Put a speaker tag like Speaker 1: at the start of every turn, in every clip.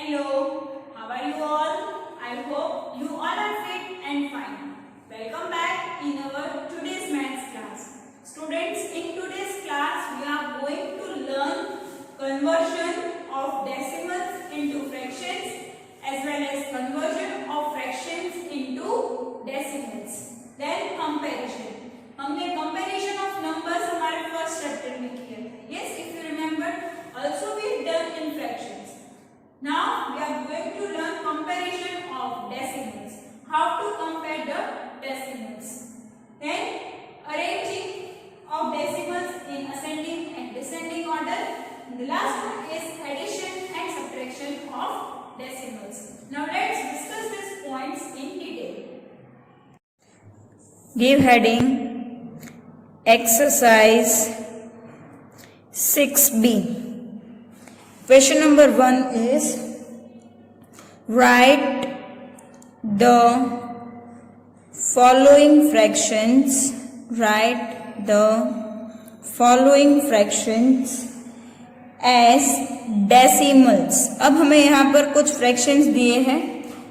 Speaker 1: Hello, how are you all? I hope you all are fit and fine. Welcome back in our today's maths class. Students, in today's class we are going to learn conversion of decimals into fractions as well as conversion of fractions into decimals. Then comparison. हमने comparison of numbers हमारे first chapter में किया था. Yes, if you remember. Also we done in fractions. Now we are going to learn comparison of decimals. How to compare the decimals. Then arranging of decimals in ascending and descending order. The last one is addition and subtraction of decimals. Now let's discuss these points in detail.
Speaker 2: Give heading exercise 6b. Question number 1 is write the following fractions. Write the following fractions as decimals. अब हमें यहाँ पर कुछ fractions दिए हैं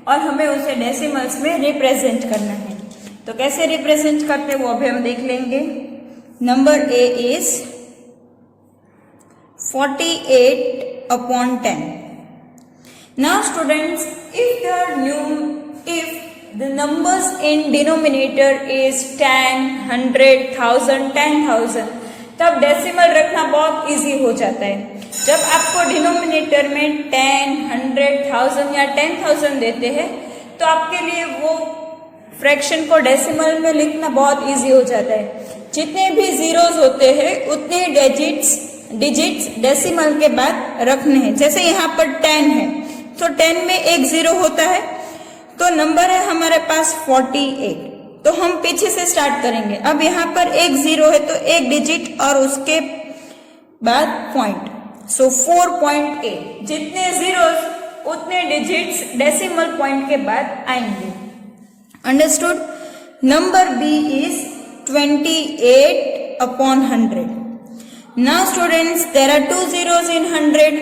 Speaker 2: और हमें उसे decimals में represent करना है. तो कैसे represent करते हैं वो अभी हम देख लेंगे. Number A is 48 upon 10. Now students, if the numbers in denominator is 10, 100, 1000, 10,000, तब डेसिमल रखना बहुत इजी हो जाता है. जब आपको डिनोमिनेटर में 10, 100, 1000 या 10,000 देते हैं तो आपके लिए वो फ्रैक्शन को डेसिमल में लिखना बहुत इजी हो जाता है. जितने भी जीरोस होते हैं उतने डिजिट्स डेसिमल के बाद रखने हैं. जैसे यहाँ पर 10 है तो 10 में एक जीरो होता है तो नंबर है हमारे पास 48. तो हम पीछे से स्टार्ट करेंगे. अब यहाँ पर एक जीरो है तो एक डिजिट और उसके बाद पॉइंट. सो 4.8. जितने जीरोस उतने डिजिट्स डेसिमल पॉइंट के बाद आएंगे. Understood. Number B is 28 upon 100. Now students, there are two zeros in 100.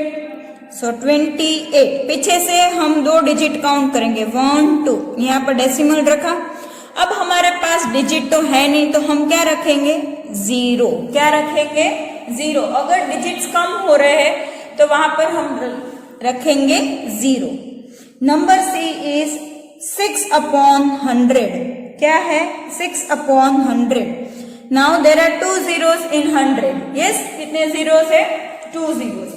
Speaker 2: So 28. पीछे से हम दो डिजिट काउंट करेंगे 1, 2. यहाँ पर डेसिमल रखा. अब हमारे पास डिजिट तो है नहीं तो हम क्या रखेंगे? जीरो. क्या रखेंगे? जीरो. अगर डिजिट्स कम हो रहे हैं तो वहां पर हम रखेंगे zero. Number C is 6 upon 100. क्या है? 6 upon 100. Now there are two zeros in 100. Yes, कितने zeros है? 2 zeros.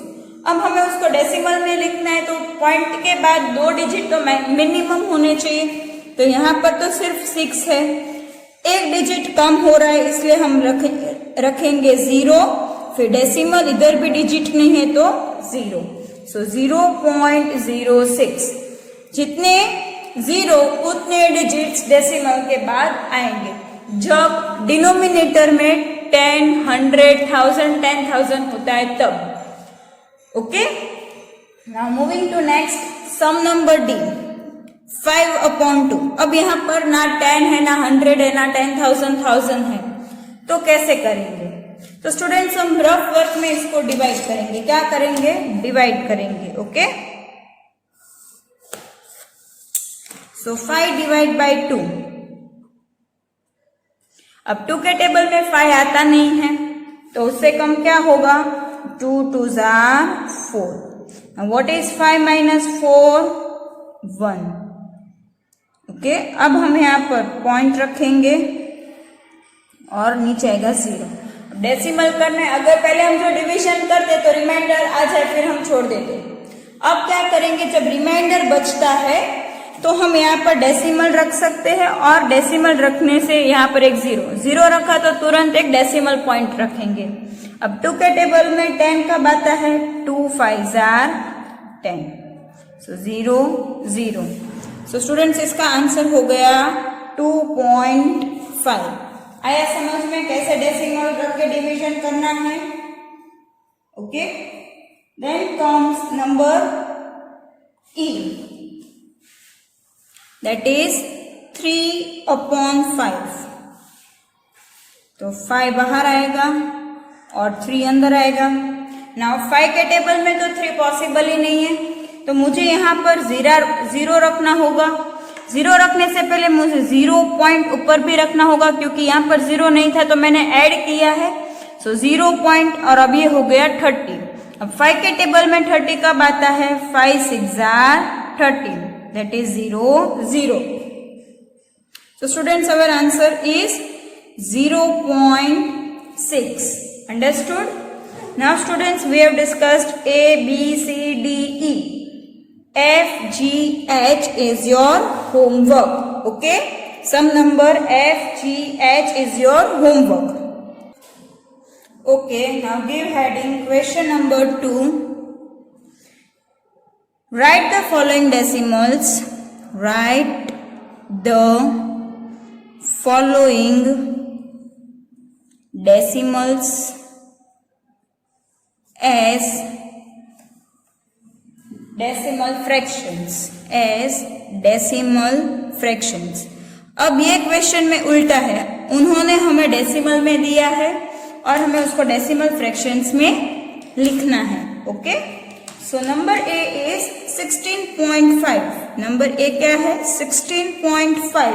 Speaker 2: अब हमें उसको डेसिमल में लिखना है तो पॉइंट के बाद दो डिजिट तो मिनिमम होने चाहिए. तो यहाँ पर तो सिर्फ 6 है. एक डिजिट कम हो रहा है इसलिए हम रखेंगे जीरो. फिर डेसिमल इधर भी डिजिट नहीं है तो जीरो. सो 0.06. जितने जीरो उतने डिजिट्स डेसिमल के बाद आएंगे. जब डिनोमिनेटर में 10, 100, 1000, 10,000 होता है तब. Okay. Now moving to next. Some number D 5 upon 2. अब यहाँ पर ना 10 है ना 100 है ना 10,000 1000 है तो कैसे करेंगे? तो स्टूडेंट्स हम रफ वर्क में इसको डिवाइड करेंगे. क्या करेंगे? डिवाइड करेंगे. ओके. So 5 divide by 2. अब 2 के टेबल में 5 आता नहीं है तो उससे कम क्या होगा? 2 2s are 4. What is 5 minus 4? 1. Okay. अब हम यहाँ पर पॉइंट रखेंगे और नीचे आएगा 0. डेसिमल करना है. अगर पहले हम जो डिवीजन करते तो रिमाइंडर आ जाए फिर हम छोड़ देते. अब क्या करेंगे? जब रिमाइंडर बचता है तो हम यहाँ पर डेसिमल रख सकते हैं और डेसिमल रखने से यहाँ पर एक जीरो रखा तो तुरंत एक डेसिमल पॉइंट रखेंगे. अब 2 के टेबल में 10 कब आता है? 2 5s are 10. So 0 0. So students इसका आंसर हो गया 2.5. आया समझ में कैसे डेसिमल रख के डिवीजन करना है? Okay. Then comes number E. That is 3 upon 5. तो 5 बाहर आएगा और 3 अंदर आएगा. नाउ 5 के टेबल में तो 3 पॉसिबल ही नहीं है तो मुझे यहाँ पर जीरो रखना होगा। जीरो रखने से पहले मुझे 0 पॉइंट ऊपर भी रखना होगा, क्योंकि यहाँ पर 0 नहीं था तो मैंने ऐड किया है। सो 0 पॉइंट, और अब ये हो गया 30। अब 5 के टेबल में 30 कब आता है? 5 6 30, that is 0 0। So students, our answer is 0.6. Understood? Now students, we have discussed A, B, C, D, E. F, G, H is your homework. Okay? Some number F, G, H is your homework. Okay, now give heading question number 2. Write the following decimals. Write the following decimals as decimal fractions. अब ये question में उल्टा है, उन्होंने हमें decimal में दिया है और हमें उसको डेसिमल फ्रैक्शंस में लिखना है। Okay, so number A is 16.5। Number A क्या है? 16.5।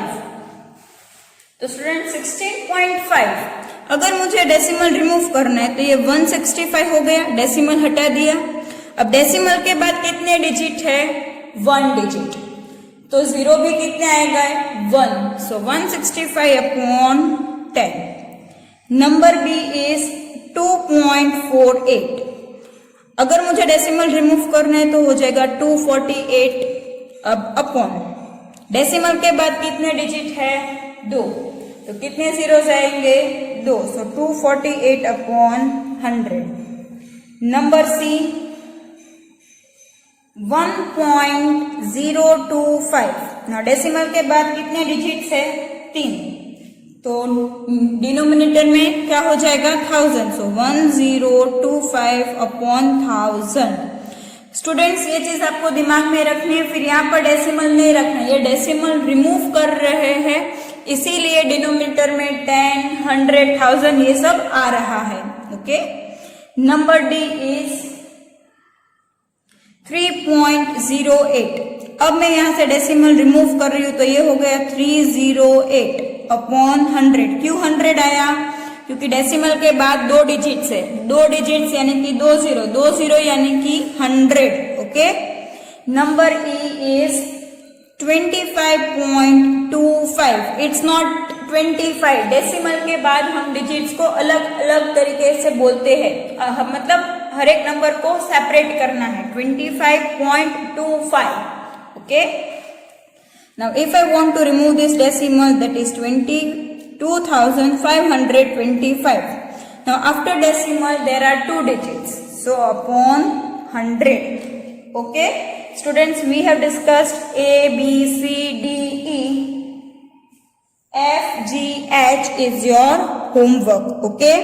Speaker 2: तो स्टूडेंट 16.5, अगर मुझे डेसिमल रिमूव करना है तो ये 165 हो गया, डेसिमल हटा दिया। अब डेसिमल के बाद कितने डिजिट है? 1 डिजिट, तो 0 भी कितने आएगा? 1। So 165 upon 10। Number B is 2.48। अगर मुझे डेसिमल रिमूव करना है तो हो जाएगा 248। अब अपॉन डेसिमल के बाद कितने डिजिट है? 2, तो कितने जीरोस आएंगे? 2। So 248 upon 100। Number C 1.025। ना डेसिमल के बाद कितने डिजिट्स है? 3, तो डिनोमिनेटर में क्या हो जाएगा? 1000। सो 1025 अपॉन 1000। स्टूडेंट्स, ये चीज आपको दिमाग में रखनी है, फिर यहाँ पर डेसिमल नहीं रखना है। ये डेसिमल रिमूव कर रहे हैं, इसीलिए डिनोमिनेटर में 10, 100, 1000 ये सब आ रहा है। Okay, number D is 3.08। अब मैं यहाँ से डेसिमल रिमूव कर रही हूँ, तो ये हो गया 308 अपॉन 100। क्यों 100 आया? क्योंकि डेसिमल के बाद 2 डिजिट्स है, 2 डिजिट्स यानी कि 20 यानी कि 100। Okay, number E is 25.25। It's not 25। Decimal के बाद हम डिजिट्स को अलग अलग तरीके से बोलते हैं, मतलब हर एक नंबर को सेपरेट करना है। 25.25। Okay, now if I want to remove this decimal, that is 22,525। Now after decimal there are 2 digits, so upon 100। Okay students, we have discussed A, B, C, D, E. F, G, H is your homework. Okay?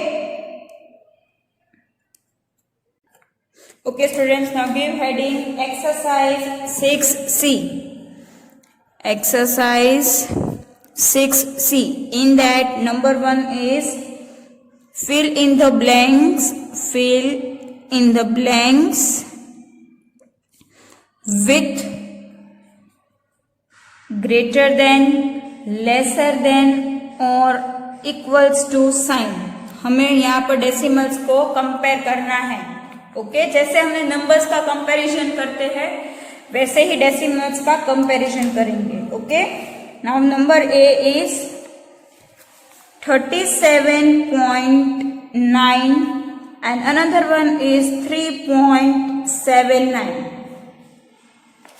Speaker 2: Okay students, now give heading exercise 6C. Exercise 6C. In that, number 1 is fill in the blanks. Fill in the blanks with greater than, lesser than or equals to sign. हमें यहाँ पर decimals को compare करना है। Okay, जैसे हमने numbers का comparison करते हैं वैसे ही डेसिमल्स का कंपैरिजन करेंगे। Okay, now number A is 37.9 and another one is 3.79.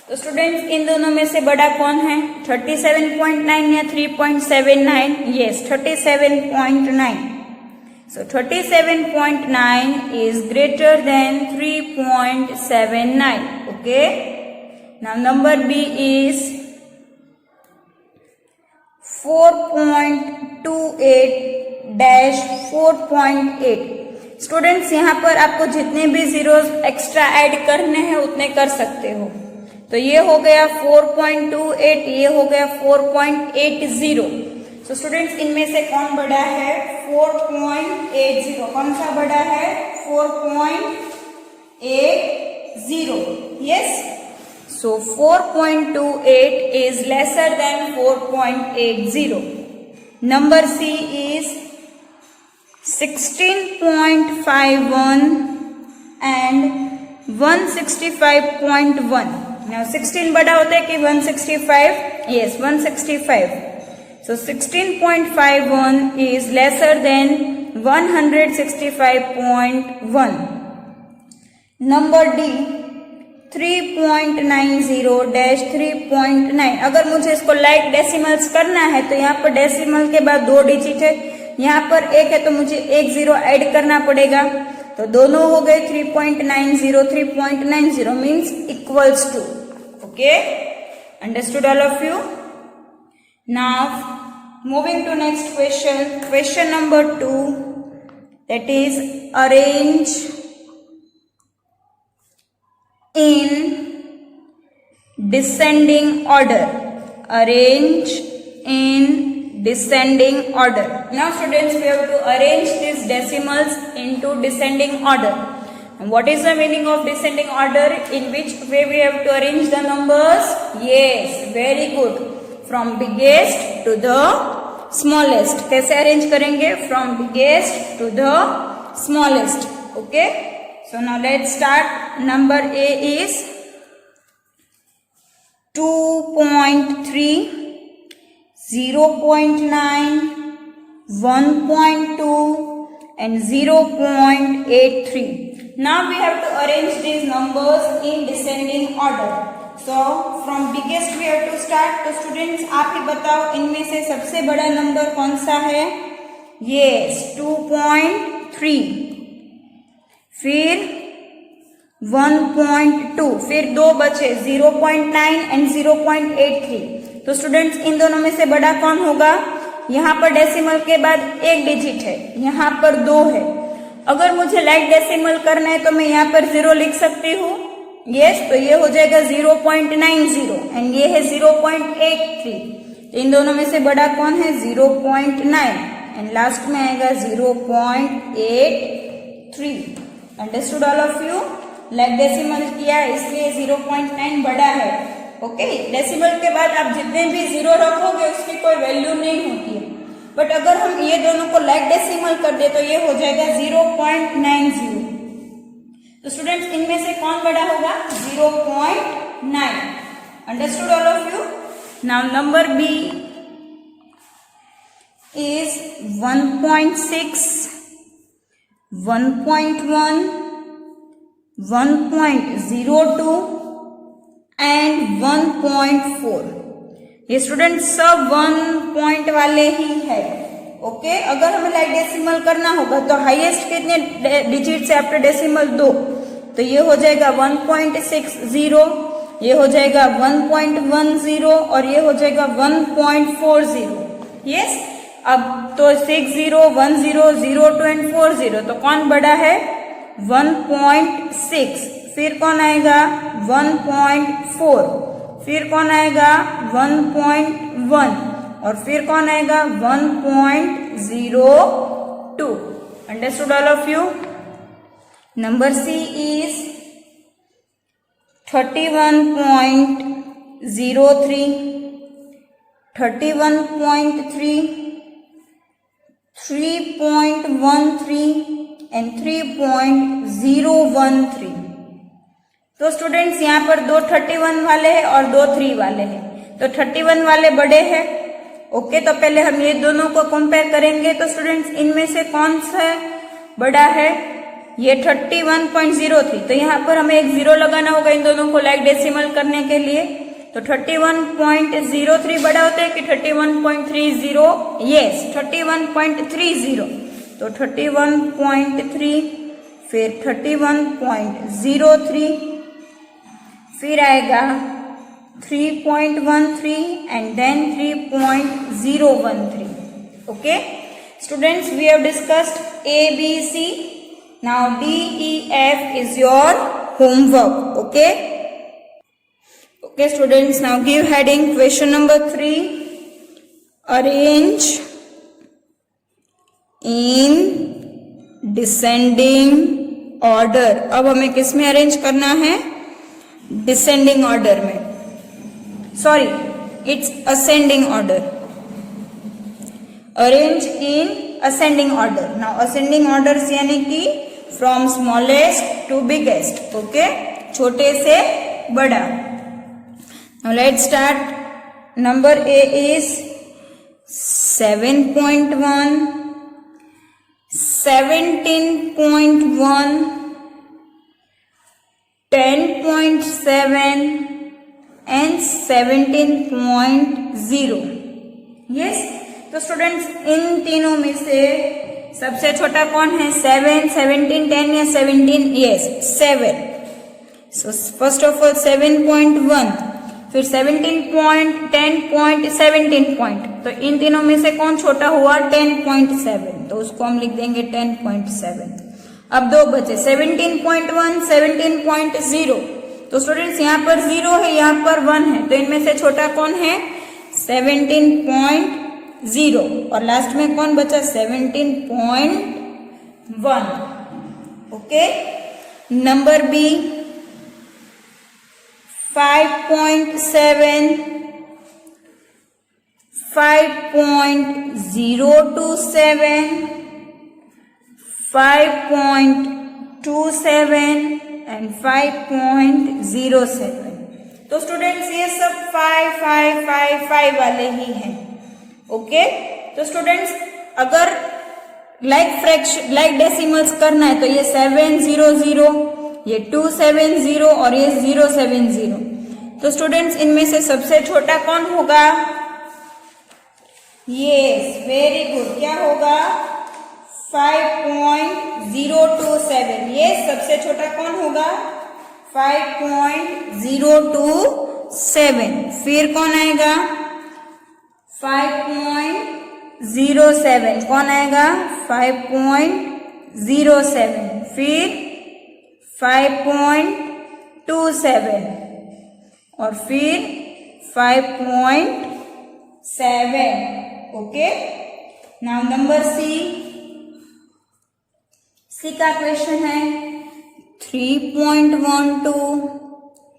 Speaker 2: तो स्टूडेंट्स, इन दोनों में से बड़ा कौन है? 37.9 या 3.79? Yes, 37.9। So 37.9 is greater than 3.79। Okay, now number B is 4.28-4.8। Students, यहाँ पर आपको जितने भी जीरोस एक्स्ट्रा ऐड करने हैं उतने कर सकते हो। तो ये हो गया 4.28, ये हो गया 4.80। सो स्टूडेंट्स, इनमें से कौन बड़ा है? 4.80। कौन सा बड़ा है? 4.80। Yes, So 4.28 is lesser than 4.80. Number C is 16.51 and 165.1. Now 16 बड़ा होता है कि 165? Yes, 165. So 16.51 is lesser than 165.1. Number D 3.90-3.9. अगर मुझे इसको लाइक डेसिमल्स करना है तो यहाँ पर डेसिमल के बाद 2 डिजिट है, यहाँ पर 1 है तो मुझे 1 0 ऐड करना पड़ेगा, तो दोनों हो गए 3.90 3.90 means equals to. Okay, understood all of you. Now moving to next question, question number 2, that is arrange in descending order. Arrange in descending order. Now students, we have to arrange these decimals into descending order. And what is the meaning of descending order? In which way we have to arrange the numbers? Yes, very good. From biggest to the smallest. कैसे arrange करेंगे? From biggest to the smallest. Okay. So now let's start. Number A is 2.3, 0.9, 1.2 and 0.83. Now we have to arrange these numbers in descending order. So from biggest we have to start. तो students आप ही बताओ इनमें से सबसे बड़ा number कौन सा है? Yes, 2.3. फिर 1.2, फिर 2 बचे 0.9 एंड 0.83. तो स्टूडेंट्स इन दोनों में से बड़ा कौन होगा? यहाँ पर डेसिमल के बाद 1 डिजिट है, यहाँ पर 2 है. अगर मुझे लाइक डेसिमल करना है तो मैं यहाँ पर 0 लिख सकती हूँ. यस, तो ये हो जाएगा 0.90 एंड ये है 0.83. तो इन दोनों में से बड़ा कौन है? 0.9 एंड लास्ट में आएगा 0.83. Understood all of you? Like decimal किया इसलिए 0.9 बड़ा है. ओके, डेसिमल के बाद आप जितने भी 0 रखोगे उसकी कोई वैल्यू नहीं होती है. बट अगर हम ये दोनों को लाइक डेसिमल कर दे तो ये हो जाएगा 0.90. तो स्टूडेंट्स इनमें से कौन बड़ा होगा? 0.9. Understood all of you? Now number B is 1.6, 1.1, 1.02 and 1.4. ये स्टूडेंट सब 1 पॉइंट वाले ही है. ओके, अगर हमें लाइक डेसिमल करना होगा तो हाईएस्ट कितने डिजिट से आफ्टर डेसिमल? 2. तो ये हो जाएगा 1.60, ये हो जाएगा 1.10 और ये हो जाएगा 1.40. यस, अब तो 60, 10, 02 एंड 40. तो कौन बड़ा है? 1.6. फिर कौन आएगा? 1.4. फिर कौन आएगा? 1.1 और फिर कौन आएगा? 1.02. Understood all of you? Number C is 31.03, 31.3, 3.13 and 3.013. तो स्टूडेंट्स यहाँ पर 2 31 वाले हैं और 2 3 वाले हैं. तो 31 वाले बड़े हैं. ओके, तो पहले हम ये दोनों को कंपेयर करेंगे. तो स्टूडेंट्स इनमें से कौन सा बड़ा है? ये 31.03. तो यहाँ पर हमें एक 0 लगाना होगा इन दोनों को लाइक डेसिमल करने के लिए. तो 31.03 बड़ा होता है कि 31.30? यस, 31.30. तो 31.3, फिर 31.03, फिर आएगा 3.13 and then 3.013. Okay students, we have discussed A, B, C. Now D, E, F is your homework. Okay. Okay students, now give heading question number 3. Arrange in descending order. अब हमें किस में अरेंज करना है? डिसेंडिंग ऑर्डर में, sorry it's ascending order, arrange in ascending order. Now ascending orders यानी कि from smallest to biggest. Okay, छोटे से बड़ा. Now let's start. Number A is 7.1, 17.1, 10.7 and 17.0. Yes, तो स्टूडेंट्स इन तीनों में से सबसे छोटा कौन है? 7, 17, 10 या 17? Yes, 7. So first of all 7.1, फिर 17 10 17 तो इन तीनों में से कौन छोटा हुआ? 10.7, तो उसको हम लिख देंगे 10.7. अब दो बचे 17.1, 17.0. तो स्टूडेंट्स यहाँ पर 0 है, यहाँ पर 1 है, तो इनमें से छोटा कौन है? 17.0. और लास्ट में कौन बचा? 17.1. ओके. Number B 5.7, 5.027, 5.27 and 5.07. तो स्टूडेंट्स ये सब 5, 5, 5, 5 वाले ही हैं. ओके, तो स्टूडेंट्स अगर लाइक डेसिमल्स करना है तो ये 700, ये 270 और ये 070. तो स्टूडेंट्स इनमें से सबसे छोटा कौन होगा? Yes, very good. क्या होगा? 5.027. ये सबसे छोटा कौन होगा? 5.027. फिर कौन आएगा? 5.07. कौन आएगा? 5.07. फिर 5.27 और फिर 5.7. ओके. नाउ नंबर सी का क्वेश्चन है 3.12,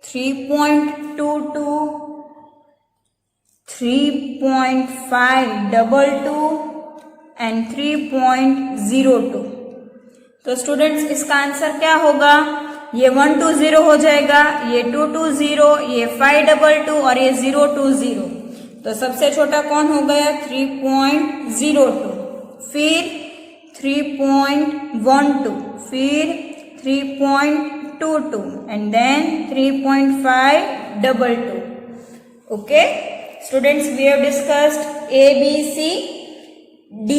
Speaker 2: 3.22, 3.522 and 3.02. तो स्टूडेंट्स इसका आंसर क्या होगा? ये 120 हो जाएगा, ये 220, ये 522 और ये 020. तो सबसे छोटा कौन हो गया? 3.02. फिर 3.12, फिर 3.22 and then 3.522. Okay, students, we have discussed A, B, C, D,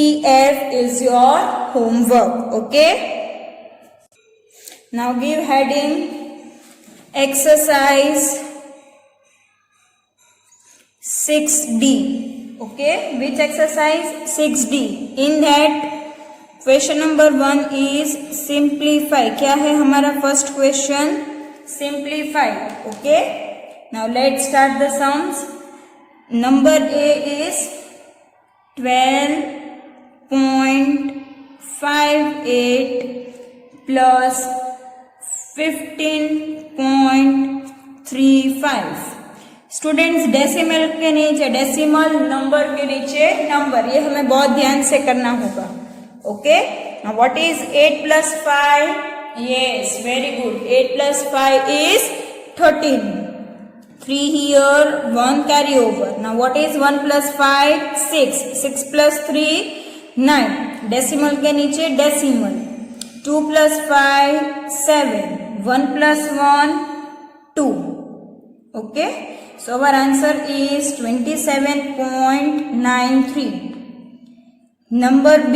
Speaker 2: E, F is your homework. Okay, now give heading exercise 6D. Okay, which exercise? 6D. In that question number 1 is simplify. क्या है हमारा first question? Simplify. Okay, now let's start the sums. Number A is 12.58 plus 15.35. Students decimal के नीचे, decimal number के नीचे number, ये हमें बहुत ध्यान से करना होगा. Okay, now what is 8 plus 5? Yes, very good. 8 plus 5 is 13. 3 here, 1 carry over. Now what is 1 plus 5? 6. 6 plus 3? 9. Decimal के नीचे decimal. 2 plus 5? 7. 1 plus 1? 2. Okay, so our answer is 27.93. Number B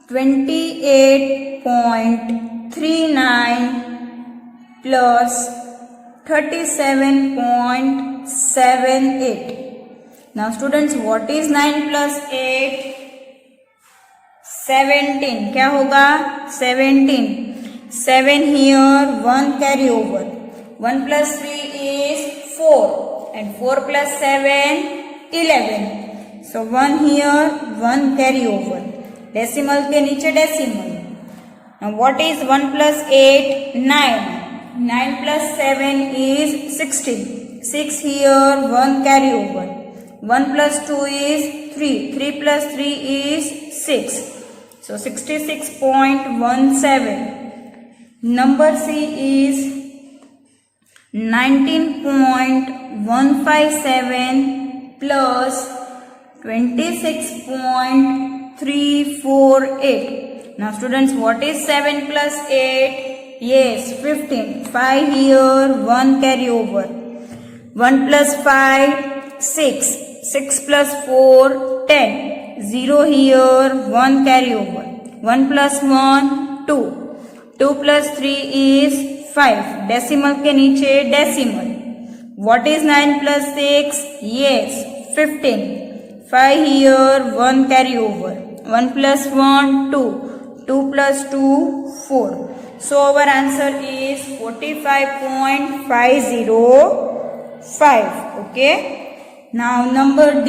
Speaker 2: 28.39 plus 37.78. Now students, what is 9 plus 8? 17. क्या होगा? 17. 7 here, 1 carry over. 1 plus 3 is 4 and 4 plus 7, 11. So 1 here, 1 carry over. Decimal के नीचे decimal. Now what is 1 plus 8? 9. 9 plus 7 is 16. 6 here, 1 carry over. 1 plus 2 is 3. 3 plus 3 is 6. So 66.17. Number C is 19.157 plus 26.348. Now students, what is 7 plus 8? Yes, 15. 5 here, 1 carry over. 1 plus 5, 6. 6 plus 4, 10. 0 here, 1 carry over. 1 plus 1, 2. 2 plus 3 is 5. Decimal के नीचे decimal. What is 9 plus 6? Yes, 15. 5 here, 1 carry over. 1 plus 1, 2. 2 plus 2, 4. So our answer is 45.505. Okay. Now number D,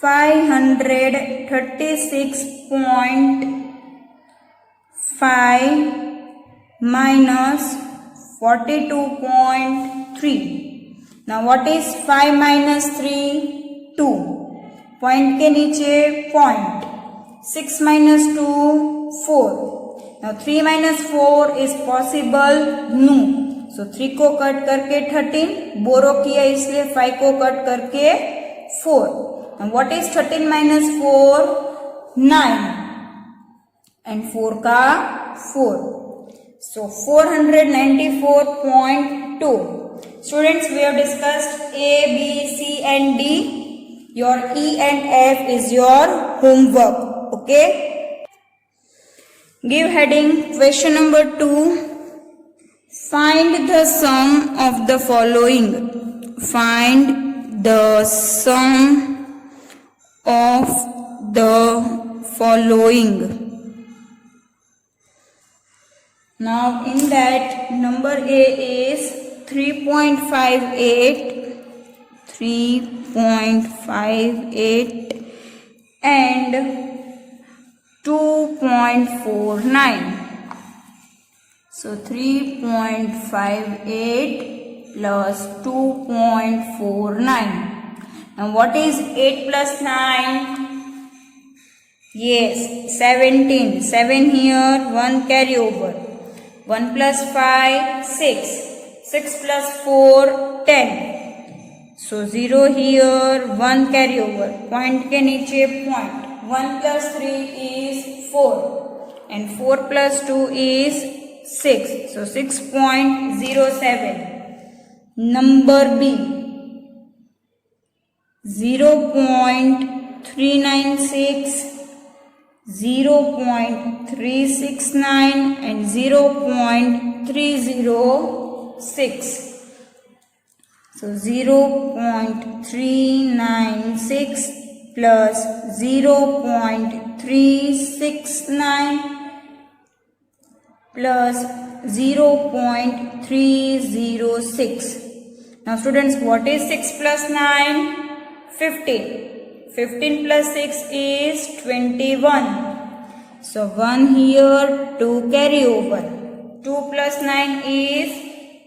Speaker 2: 536.5 minus 42.3. Now what is 5 minus 3? 2. Point के नीचे point. 6 minus 2, 4. Now 3 minus 4 is possible? No. So 3 को cut करके 13, बोरो किया इसलिए 5 को cut करके 4. Now what is 13 minus 4? 9. And 4 का 4. So 494.2. Students, we have discussed A, B, C and D. Your E and F is your homework. Okay. Give heading question number 2. Find the sum of the following. Find the sum of the following. Now in that, number A is 3.58, 3.58 and 2.49. So 3.58 plus 2.49. Now what is 8 plus 9? Yes, 17. 7 here, 1 carry over. 1 plus 5, 6. 6 plus 4, 10. So 0 here, 1 carry over. Point के नीचे point. 1 plus 3 is 4. And 4 plus 2 is 6. So 6.07. Number B. 0.396, 0.369 and 0.306. So 0.396 plus 0.369 plus 0.306. Now students, what is 6 plus 9? 15. 15 plus 6 is 21. So 1 here, 2 carry over. 2 plus 9 is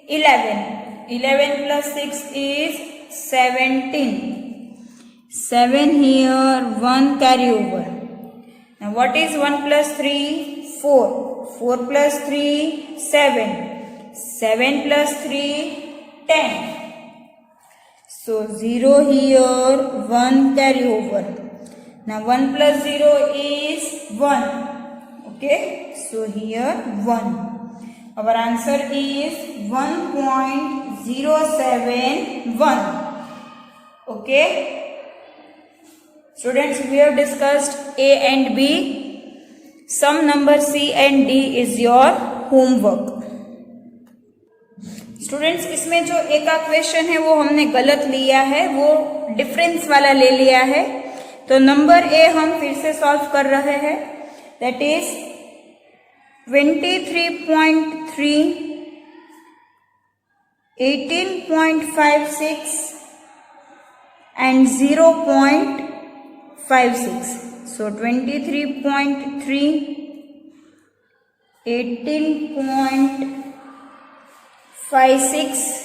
Speaker 2: 11. 11 plus 6 is 17. 7 here, 1 carry over. Now what is 1 plus 3? 4. 4 plus 3, 7. 7 plus 3, 10. So 0 here, 1 carry over. Now 1 plus 0 is 1. Okay, so here 1. Our answer is 1.071. Okay. Students, we have discussed A and B. Sum number C and D is your homework. Students, इसमें जो एक का question है वो हमने गलत लिया है, वो डिफरेंस वाला ले लिया है. तो नंबर ए हम फिर से सॉल्व कर रहे हैं. That is 23.3, 18.56 and 0.56. So 23.3, 18.56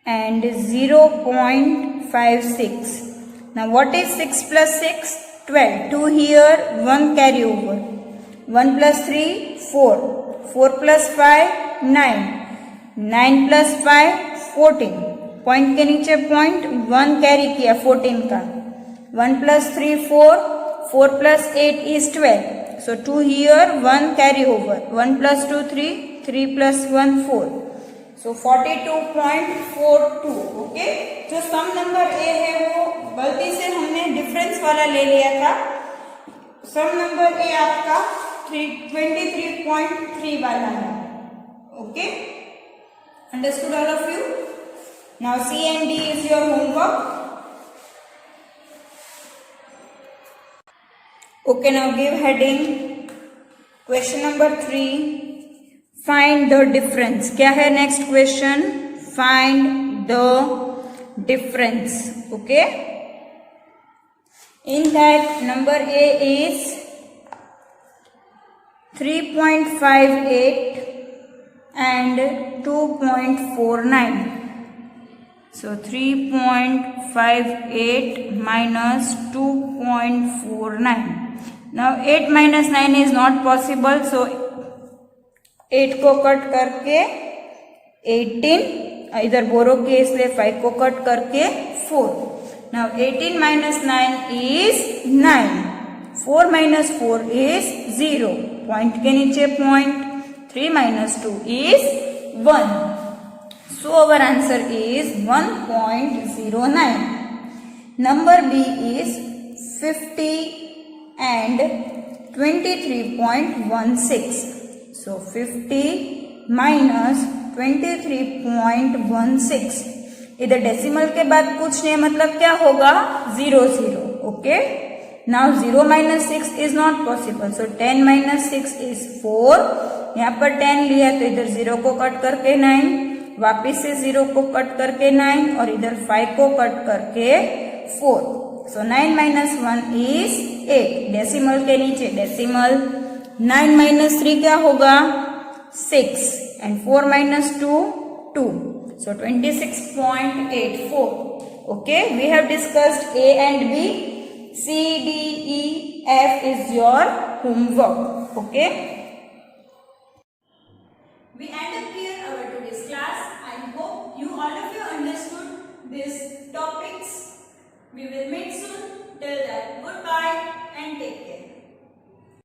Speaker 2: and 0.56. Now what is 6 plus 6? 12. 2 here, 1 carry over. 1 plus 3, 4. 4 plus 5, 9. 9 plus 5, 14. Point के नीचे पॉइंट 1 कैरी किया 14 का. 1 plus 3, 4. 4 plus 8 is 12. So 2 here, 1 carry over. 1 plus 2, 3. 3 plus 1, 4. So 42.42. Okay. जो सम नंबर ए है वो गलती से हमने डिफरेंस वाला ले लिया था. सम नंबर ए आपका 23.3 वाला है. Okay. Understood all of you? Now C and D is your homework. Okay, now give heading. Question number 3. Find the difference. क्या है next question? Find the difference. Okay. In that number A is 3.58 and 2.49. So 3.58 minus 2.49. Now 8 minus 9 is not possible. So 8 को cut करके 18, इधर बोरो किए इसलिए 5 को cut करके 4. Now 18 minus 9 is 9. 4 minus 4 is 0. Point के नीचे point. 3 minus 2 is 1. So our answer is 1.09. Number B is 50 and 23.16. So 50 minus 23.16. इधर डेसिमल के बाद कुछ नहीं, मतलब क्या होगा? 0 0. Okay. Now 0 minus 6 is not possible. So 10 minus 6 is 4. यहाँ पर 10 लिया तो इधर 0 को कट करके 9. वापिस से 0 को कट करके 9 और इधर 5 को कट करके 4. So 9 minus 1 is 8. डेसिमल के नीचे डेसिमल. 9 minus 3 क्या होगा? 6 and 4 minus 2, 2. So 26.84. Okay, we have discussed A and B. C, D, E, F is your homework. Okay.
Speaker 1: We end up here our today's class. I hope you all of you understood these topics. We will meet soon. Till then, goodbye and take care.